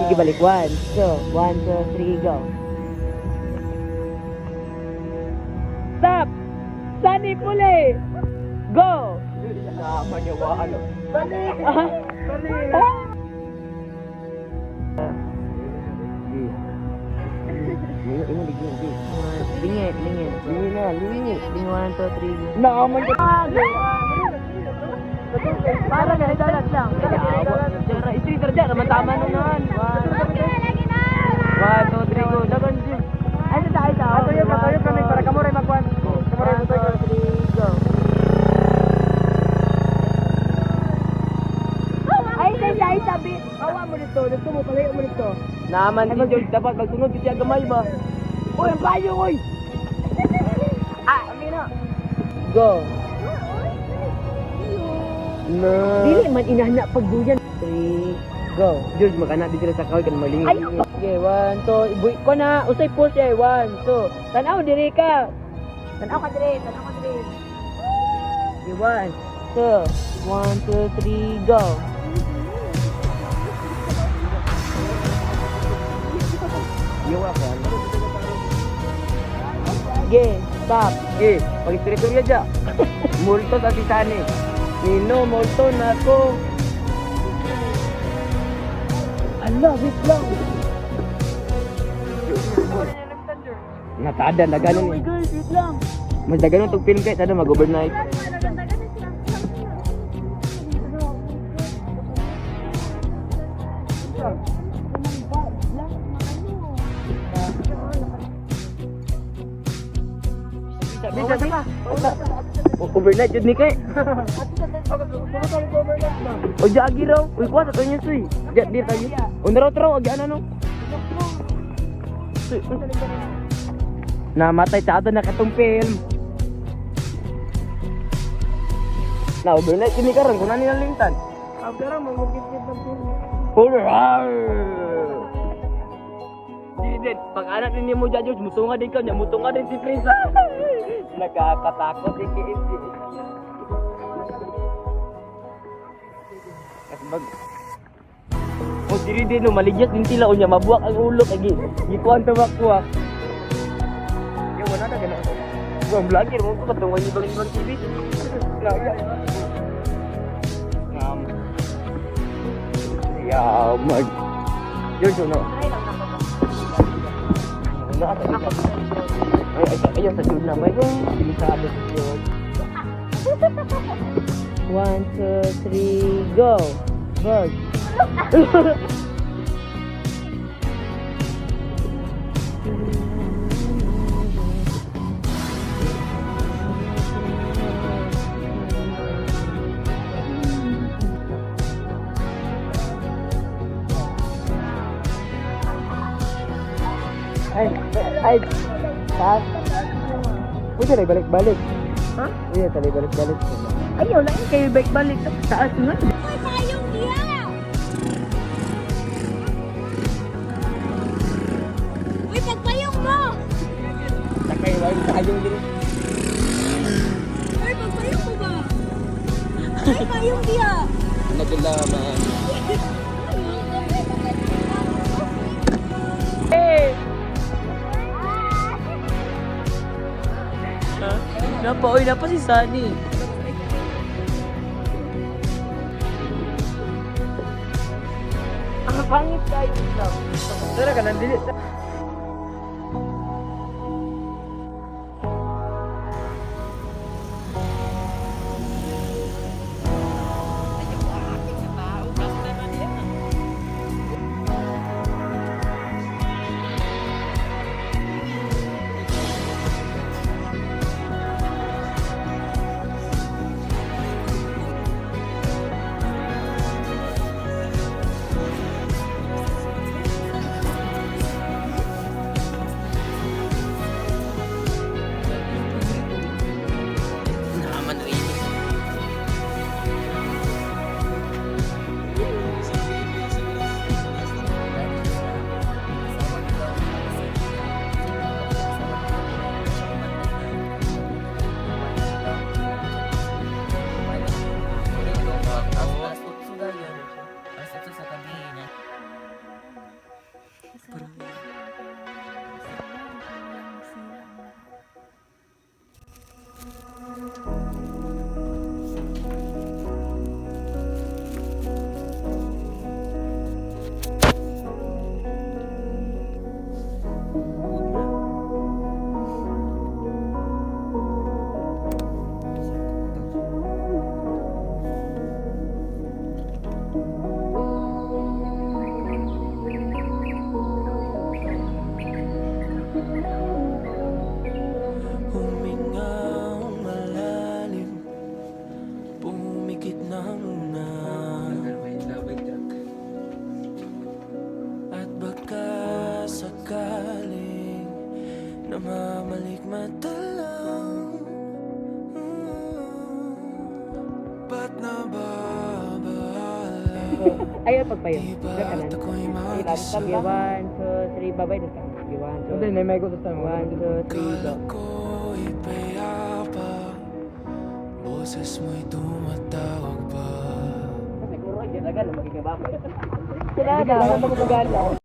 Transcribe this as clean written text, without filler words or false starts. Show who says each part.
Speaker 1: Sige, balik. 1, 2, 1, 2, 3, go. Stop! Sunny Puli! Go!
Speaker 2: Naman niya wa ano.
Speaker 1: Sunny! Lingit. Lingit. 1, 2, 3.
Speaker 2: Naman niya.
Speaker 1: Para na, dalat lang. Street raja naman tama nung nahan. 1, 2, 3, go. Dagan din. Ay, sa tayo.
Speaker 2: Katayo kami para kamuray magkuhan. Kamuray
Speaker 1: 1, 2, 3, go. Ay, sabi. Awa mo dito. Gusto mo, palayo mo dito. Naman si George, dapat magsunod siya gamay ba? Uy, ang bayo, uy! Amin na. Go. No. Dili man inahna pagduyan. 3, go.
Speaker 2: George, makanak di sila sa kaway kan malingon.
Speaker 1: Ay, okay, 1, 2. Ibuy ko na. Usay push eh. 1, 2. Tanaw, diri ka. Tanaw ka diri. Okay, 1, 2. 1, 2, 3, go.
Speaker 2: Iwa ka.
Speaker 1: Okay, stop.
Speaker 2: Okay, pag-teritorya dya. Multo sa tisani.
Speaker 1: Nino, molto na ako. Ala, wait lang.
Speaker 2: Natada na ganun
Speaker 1: Oh my
Speaker 2: eh.
Speaker 1: God, wait lang.
Speaker 2: Mas na ganun itong film kahit ano mag-overnight.
Speaker 1: Bisa.
Speaker 2: Overnight yun ni kay. O jagi raw. Uy, kuha sa kanya suy. Diyan di tayo. Unaraw taraw agi ano. Suy. Namatay sa ato na katong film. Na overnight yun ni karon kung nani nalingtan.
Speaker 1: Pero mag-git-git ng film.
Speaker 2: Di, pag anak ni mo dyan, George, mutunga din ka niya, mutunga din si Prisa. Nakakatakot si KFC. Kasi o diri din, no, maligyas din sila, o niya, mabuwak ang ulo, kagi, gikuhan tabak-kuha. Yung wala na, gano'n. Ang vlogger mo ko, katungan niyo bang TV. Yaman. George, no? Ayun sa sud na may delikado sa sud.
Speaker 1: 1, 2, 3, go. Bird.
Speaker 2: Ay. Taas. Pwede na balik-balik.
Speaker 1: Ha?
Speaker 2: Pwede na balik-balik.
Speaker 1: Ayaw lang kayo balik taas nga.
Speaker 3: Uy, payong diya! Uy, pagpayong mo!
Speaker 2: Sakay wala tayong din.
Speaker 3: Uy, pagpayong mo ba? Uy, payong diya!
Speaker 2: Nagulaman.
Speaker 1: Eh! Napa si Sunny. Ang pangit tayo lang.
Speaker 2: Tara ka nandili.
Speaker 4: Namamalik mata lang. Ba't nababahala?
Speaker 1: Ayaw pagpayo.
Speaker 4: Di
Speaker 1: Sa kanan.
Speaker 4: ba't ako'y
Speaker 1: Sige,
Speaker 4: mag-isa?
Speaker 1: 1, 2, 3, babay na ka. Sige, 1, 2,
Speaker 2: Hindi, na may gusto sa
Speaker 1: 1, 2, 3,
Speaker 4: Kala
Speaker 1: go.
Speaker 4: ko'y payapa, boses mo'y tumatawag pa.
Speaker 2: Siguro, hindi na gano'n, magiging babay.
Speaker 1: Sila na, ano magagala.